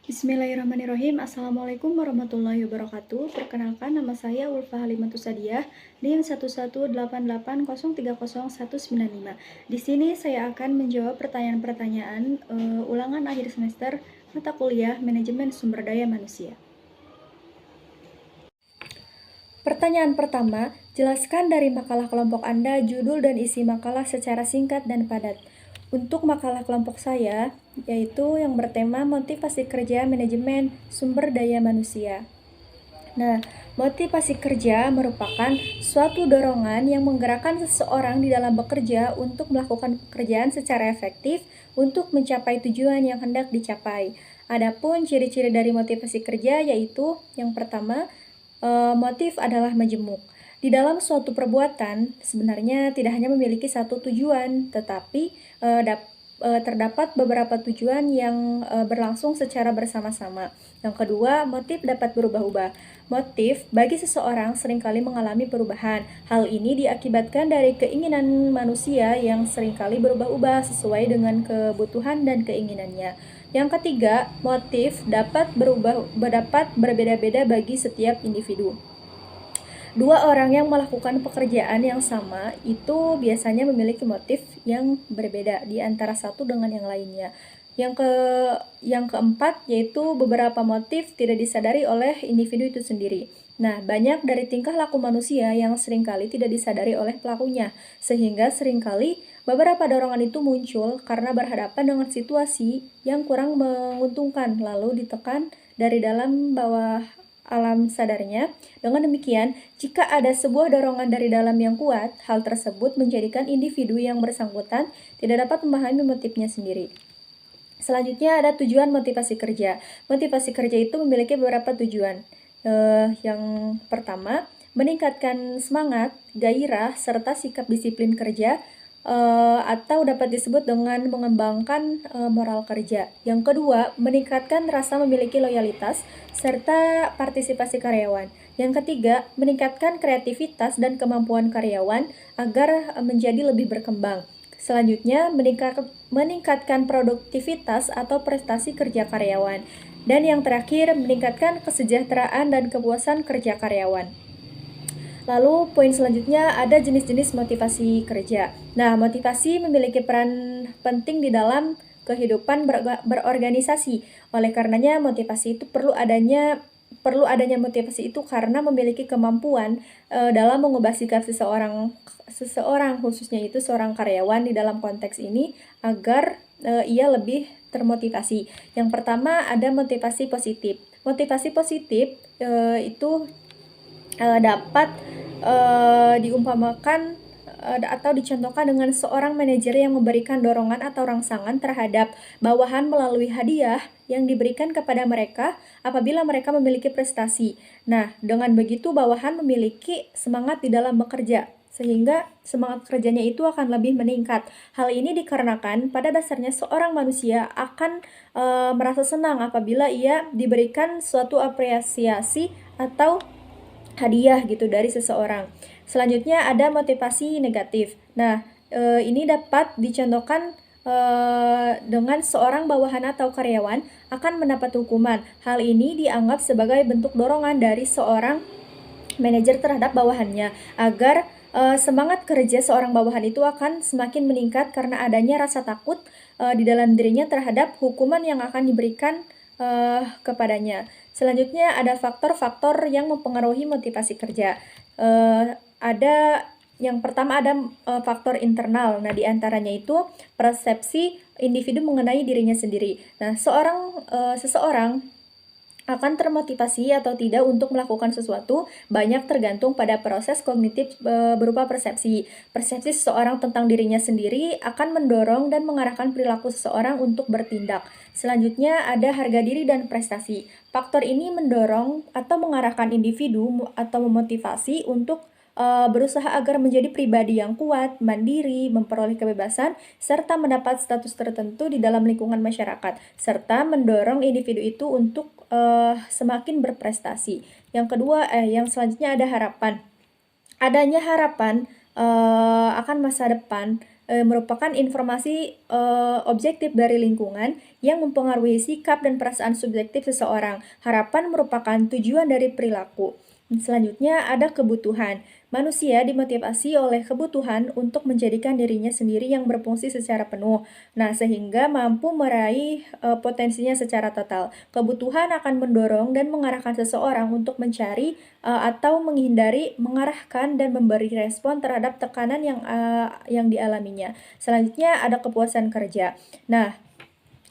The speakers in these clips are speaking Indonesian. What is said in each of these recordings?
Bismillahirrahmanirrahim. Assalamualaikum warahmatullahi wabarakatuh. Perkenalkan, nama saya Ulfa Halimatus Sadiah, NIM 11880300195. Di sini saya akan menjawab pertanyaan-pertanyaan ulangan akhir semester mata kuliah Manajemen Sumber Daya Manusia. Pertanyaan pertama, jelaskan dari makalah kelompok Anda judul dan isi makalah secara singkat dan padat. Untuk makalah kelompok saya, yaitu yang bertema motivasi kerja manajemen sumber daya manusia. Nah, motivasi kerja merupakan suatu dorongan yang menggerakkan seseorang di dalam bekerja untuk melakukan pekerjaan secara efektif untuk mencapai tujuan yang hendak dicapai. Adapun ciri-ciri dari motivasi kerja yaitu yang pertama, motif adalah majemuk. Di dalam suatu perbuatan sebenarnya tidak hanya memiliki satu tujuan, tetapi terdapat beberapa tujuan yang berlangsung secara bersama-sama. Yang kedua, motif dapat berubah-ubah. Motif bagi seseorang seringkali mengalami perubahan. Hal ini diakibatkan dari keinginan manusia yang seringkali berubah-ubah sesuai dengan kebutuhan dan keinginannya. Yang ketiga, motif dapat berbeda-beda bagi setiap individu. Dua orang yang melakukan pekerjaan yang sama itu biasanya memiliki motif yang berbeda di antara satu dengan yang lainnya. Yang keempat yaitu beberapa motif tidak disadari oleh individu itu sendiri. Nah, banyak dari tingkah laku manusia yang seringkali tidak disadari oleh pelakunya, sehingga seringkali beberapa dorongan itu muncul karena berhadapan dengan situasi yang kurang menguntungkan, lalu ditekan dari dalam bawah alam sadarnya. Dengan demikian, jika ada sebuah dorongan dari dalam yang kuat, hal tersebut menjadikan individu yang bersangkutan tidak dapat memahami motifnya sendiri. Selanjutnya ada tujuan motivasi kerja. Motivasi kerja itu memiliki beberapa tujuan. Yang pertama, meningkatkan semangat, gairah, serta sikap disiplin kerja, atau dapat disebut dengan mengembangkan moral kerja. Yang kedua, meningkatkan rasa memiliki loyalitas serta partisipasi karyawan. Yang ketiga, meningkatkan kreativitas dan kemampuan karyawan agar menjadi lebih berkembang. Selanjutnya, meningkatkan produktivitas atau prestasi kerja karyawan. Dan yang terakhir, meningkatkan kesejahteraan dan kepuasan kerja karyawan. Lalu poin selanjutnya ada jenis-jenis motivasi kerja. Nah, motivasi memiliki peran penting di dalam kehidupan berorganisasi. Oleh karenanya motivasi itu perlu adanya motivasi itu karena memiliki kemampuan dalam mengubah sikap seseorang khususnya itu seorang karyawan di dalam konteks ini agar ia lebih termotivasi. Yang pertama ada motivasi positif. Motivasi positif itu dapat diumpamakan atau dicontohkan dengan seorang manajer yang memberikan dorongan atau rangsangan terhadap bawahan melalui hadiah yang diberikan kepada mereka apabila mereka memiliki prestasi. Nah, dengan begitu bawahan memiliki semangat di dalam bekerja, sehingga semangat kerjanya itu akan lebih meningkat. Hal ini dikarenakan pada dasarnya seorang manusia akan merasa senang apabila ia diberikan suatu apresiasi atau hadiah gitu dari seseorang. Selanjutnya ada motivasi negatif. Nah, ini dapat dicontohkan dengan seorang bawahan atau karyawan akan mendapat hukuman. Hal ini dianggap sebagai bentuk dorongan dari seorang manajer terhadap bawahannya agar semangat kerja seorang bawahan itu akan semakin meningkat karena adanya rasa takut di dalam dirinya terhadap hukuman yang akan diberikan kepadanya. Selanjutnya ada faktor-faktor yang mempengaruhi motivasi kerja. Ada yang pertama ada faktor internal. Nah, diantaranya itu persepsi individu mengenai dirinya sendiri. Nah, seseorang akan termotivasi atau tidak untuk melakukan sesuatu banyak tergantung pada proses kognitif berupa persepsi. Persepsi seseorang tentang dirinya sendiri akan mendorong dan mengarahkan perilaku seseorang untuk bertindak. Selanjutnya ada harga diri dan prestasi. Faktor ini mendorong atau mengarahkan individu atau memotivasi untuk berusaha agar menjadi pribadi yang kuat, mandiri, memperoleh kebebasan, serta mendapat status tertentu di dalam lingkungan masyarakat, serta mendorong individu itu untuk semakin berprestasi. Yang kedua, yang selanjutnya ada harapan. Adanya harapan akan masa depan merupakan informasi objektif dari lingkungan yang mempengaruhi sikap dan perasaan subjektif seseorang. Harapan merupakan tujuan dari perilaku. Selanjutnya ada kebutuhan. Manusia dimotivasi oleh kebutuhan untuk menjadikan dirinya sendiri yang berfungsi secara penuh. Nah, sehingga mampu meraih potensinya secara total. Kebutuhan akan mendorong dan mengarahkan seseorang untuk mencari atau menghindari, mengarahkan dan memberi respon terhadap tekanan yang dialaminya. Selanjutnya ada kepuasan kerja. Nah,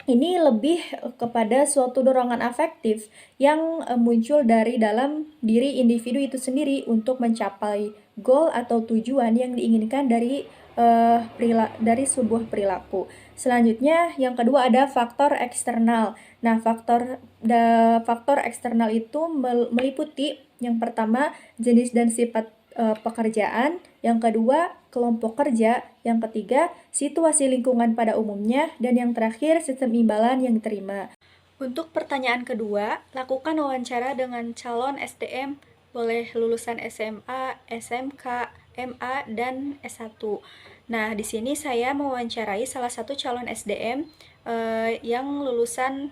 ini lebih kepada suatu dorongan afektif yang muncul dari dalam diri individu itu sendiri untuk mencapai goal atau tujuan yang diinginkan dari sebuah perilaku. Selanjutnya yang kedua ada faktor eksternal. Nah, faktor eksternal itu meliputi yang pertama jenis dan sifat pekerjaan, yang kedua kelompok kerja, yang ketiga situasi lingkungan pada umumnya, dan yang terakhir sistem imbalan yang diterima. Untuk pertanyaan kedua, lakukan wawancara dengan calon SDM, boleh lulusan SMA, SMK, MA, dan S1. Nah, di sini saya mewawancarai salah satu calon SDM yang lulusan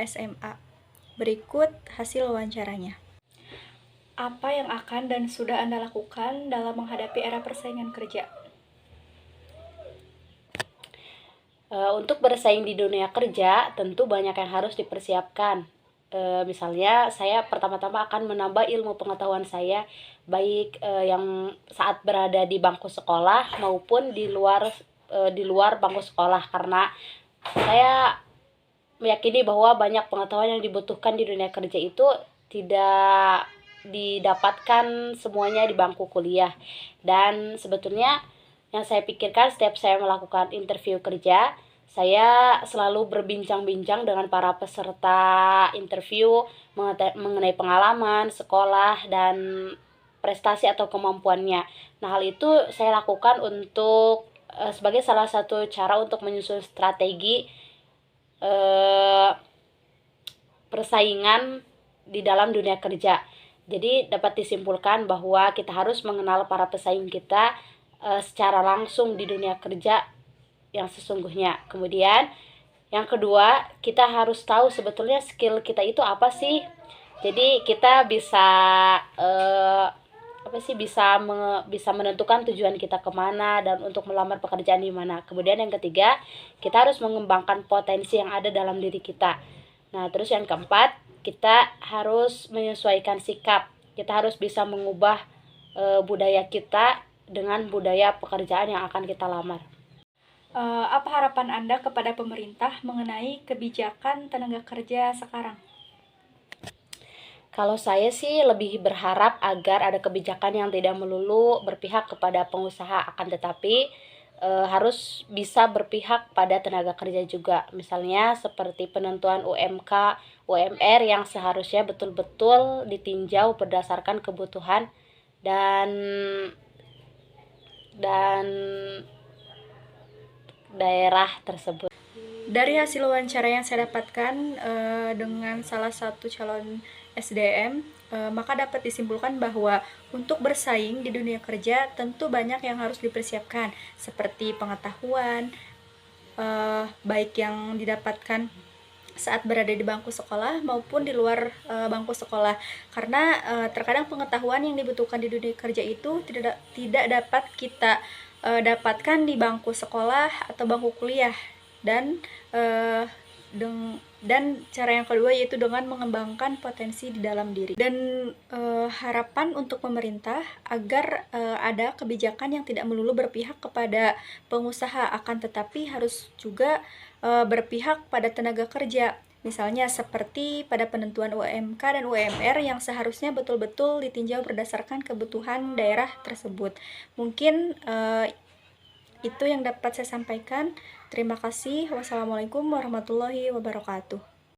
SMA. Berikut hasil wawancaranya. Apa yang akan dan sudah Anda lakukan dalam menghadapi era persaingan kerja? Untuk bersaing di dunia kerja, tentu banyak yang harus dipersiapkan. Misalnya, saya pertama-tama akan menambah ilmu pengetahuan saya, baik yang saat berada di bangku sekolah maupun di luar bangku sekolah, karena saya meyakini bahwa banyak pengetahuan yang dibutuhkan di dunia kerja itu tidak didapatkan semuanya di bangku kuliah. Dan sebetulnya yang saya pikirkan setiap saya melakukan interview kerja, saya selalu berbincang-bincang dengan para peserta interview mengenai pengalaman, sekolah, dan prestasi atau kemampuannya. Nah, hal itu saya lakukan untuk sebagai salah satu cara untuk menyusun strategi persaingan di dalam dunia kerja. Jadi dapat disimpulkan bahwa kita harus mengenal para pesaing kita secara langsung di dunia kerja yang sesungguhnya. Kemudian yang kedua, kita harus tahu sebetulnya skill kita itu apa sih. Jadi kita bisa menentukan tujuan kita kemana dan untuk melamar pekerjaan di mana. Kemudian yang ketiga, kita harus mengembangkan potensi yang ada dalam diri kita. Nah, terus yang keempat, kita harus menyesuaikan sikap. Kita harus bisa mengubah budaya kita dengan budaya pekerjaan yang akan kita lamar. Apa harapan Anda kepada pemerintah mengenai kebijakan tenaga kerja sekarang? Kalau saya sih lebih berharap agar ada kebijakan yang tidak melulu berpihak kepada pengusaha, akan tetapi harus bisa berpihak pada tenaga kerja juga. Misalnya seperti penentuan UMK, UMR yang seharusnya betul-betul ditinjau berdasarkan kebutuhan dan daerah tersebut. Dari hasil wawancara yang saya dapatkan dengan salah satu calon SDM, maka dapat disimpulkan bahwa untuk bersaing di dunia kerja tentu banyak yang harus dipersiapkan, seperti pengetahuan, baik yang didapatkan saat berada di bangku sekolah maupun di luar bangku sekolah, karena terkadang pengetahuan yang dibutuhkan di dunia kerja itu tidak dapat kita dapatkan di bangku sekolah atau bangku kuliah. Dan cara yang kedua yaitu dengan mengembangkan potensi di dalam diri. Dan harapan untuk pemerintah agar ada kebijakan yang tidak melulu berpihak kepada pengusaha, akan tetapi harus juga berpihak pada tenaga kerja. Misalnya seperti pada penentuan UMK dan UMR yang seharusnya betul-betul ditinjau berdasarkan kebutuhan daerah tersebut. Mungkin itu yang dapat saya sampaikan. Terima kasih. Wassalamualaikum warahmatullahi wabarakatuh.